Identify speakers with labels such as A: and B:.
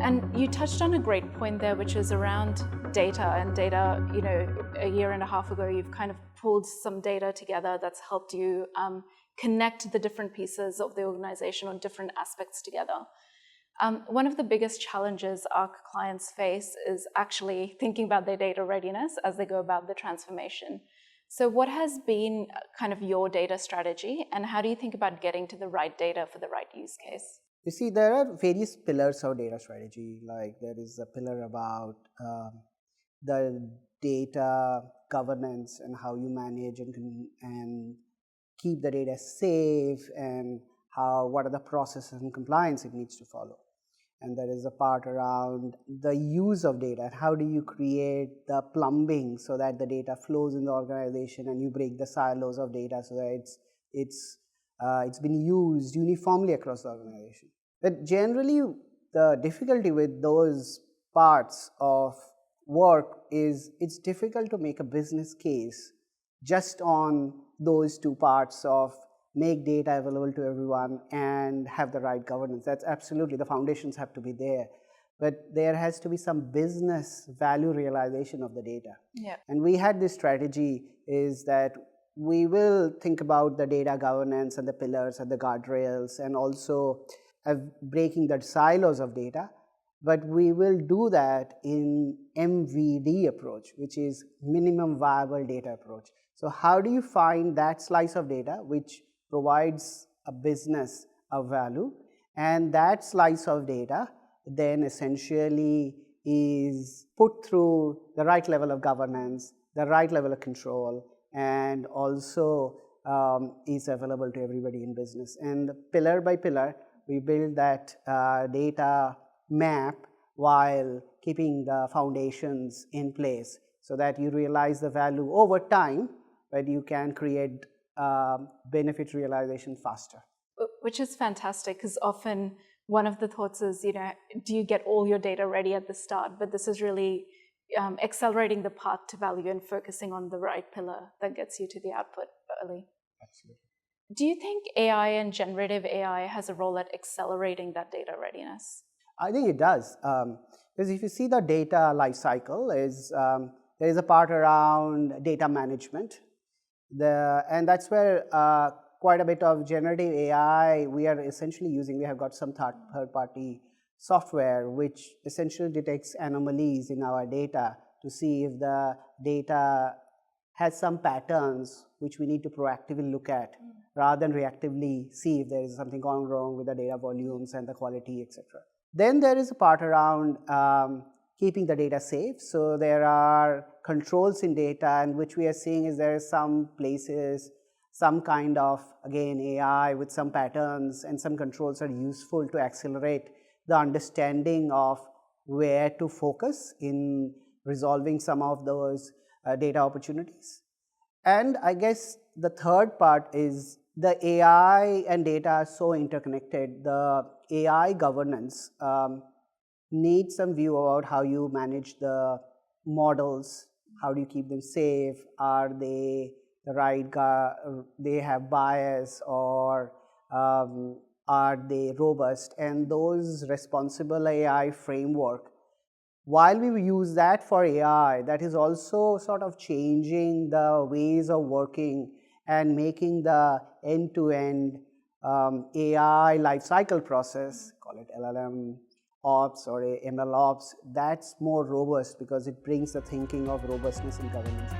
A: And you touched on a great point there, which is around data. And data, a year and a half ago, you've kind of pulled some data together that's helped you connect the different pieces of the organization or different aspects together. One of the biggest challenges our clients face is actually thinking about their data readiness as they go about the transformation. So what has been kind of your data strategy, and how do you think about getting to the right data for the right use case?
B: You see, there are various pillars of data strategy. Like there is a pillar about the data governance and how you manage and keep the data safe, and what are the processes and compliance it needs to follow. And there is a part around the use of data, and how do you create the plumbing so that the data flows in the organization and you break the silos of data so that it's been used uniformly across the organization. But generally, the difficulty with those parts of work is it's difficult to make a business case just on those two parts of make data available to everyone and have the right governance. That's absolutely, the foundations have to be there. But there has to be some business value realization of the data.
A: Yeah.
B: And we had this strategy is that we will think about the data governance and the pillars and the guardrails and also breaking the silos of data. But we will do that in MVD approach, which is minimum viable data approach. So how do you find that slice of data which provides a business of value, and that slice of data then essentially is put through the right level of governance, the right level of control, and also is available to everybody in business. And pillar by pillar, we build that data map while keeping the foundations in place so that you realize the value over time, but you can create benefit realization faster.
A: Which is fantastic, because often one of the thoughts is, do you get all your data ready at the start? But this is really accelerating the path to value and focusing on the right pillar that gets you to the output early.
B: Absolutely.
A: Do you think AI and generative AI has a role at accelerating that data readiness?
B: I think it does. Because if you see the data life cycle, there is a part around data management. And that's where quite a bit of generative AI we are essentially using. We have got some third-party software which essentially detects anomalies in our data to see if the data has some patterns which we need to proactively look at rather than reactively see if there is something gone wrong with the data volumes and the quality, etc. Then there is a part around keeping the data safe. So there are controls in data, and which we are seeing is there are some places, some kind of, again, AI with some patterns and some controls are useful to accelerate the understanding of where to focus in resolving some of those data opportunities. And I guess the third part is the AI and data are so interconnected. The AI governance needs some view about how you manage the models, how do you keep them safe, are they the right, they have bias, or are they robust, and those responsible AI framework. While we use that for AI, that is also sort of changing the ways of working and making the end-to-end AI lifecycle process, call it LLM ops or ML ops, that's more robust because it brings the thinking of robustness and governance.